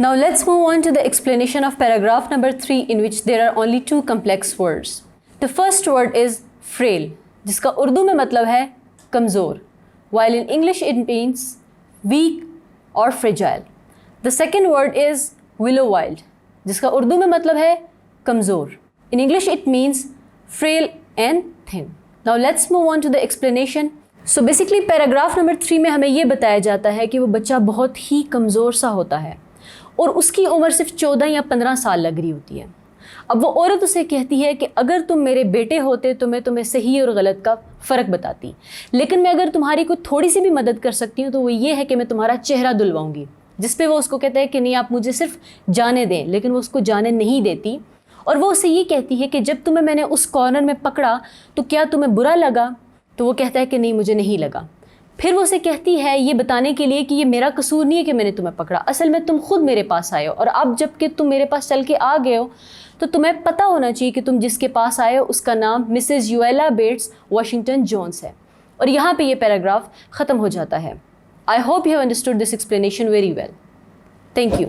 Now let's move on to the explanation of paragraph number 3, in which there are only two complex words. The first word is frail, जिसका उर्दू में मतलब है कमज़ोर, while in English it means weak or fragile. The second word is willow wild, जिसका उर्दू में मतलब है कमज़ोर. In English it means frail and thin. Now let's move on to the explanation. So basically paragraph number 3 में हमें ये बताया जाता है कि वो बच्चा बहुत ही कमज़ोर सा होता है और उसकी उम्र सिर्फ 14 या 15 साल लग रही होती है. अब वो औरत उसे कहती है कि अगर तुम मेरे बेटे होते तो मैं तुम्हें सही और गलत का फ़र्क बताती, लेकिन मैं अगर तुम्हारी कोई थोड़ी सी भी मदद कर सकती हूँ तो वो ये है कि मैं तुम्हारा चेहरा धुलवाऊँगी. जिस पे वो उसको कहता है कि नहीं, आप मुझे सिर्फ जाने दें, लेकिन वो उसको जाने नहीं देती. और वो उसे ये कहती है कि जब तुम्हें मैंने उस कॉर्नर में पकड़ा तो क्या तुम्हें बुरा लगा? तो वो कहता है कि नहीं, मुझे नहीं लगा. फिर वो उसे कहती है ये बताने के लिए कि ये मेरा कसूर नहीं है कि मैंने तुम्हें पकड़ा, असल में तुम खुद मेरे पास आए हो, और अब जबकि तुम मेरे पास चल के आ गए हो तो तुम्हें पता होना चाहिए कि तुम जिसके पास आए हो उसका नाम मिसेस यूएला बेट्स वाशिंगटन जोन्स है. और यहाँ पे ये पैराग्राफ ख़त्म हो जाता है. I hope you have understood this explanation very well. Thank you.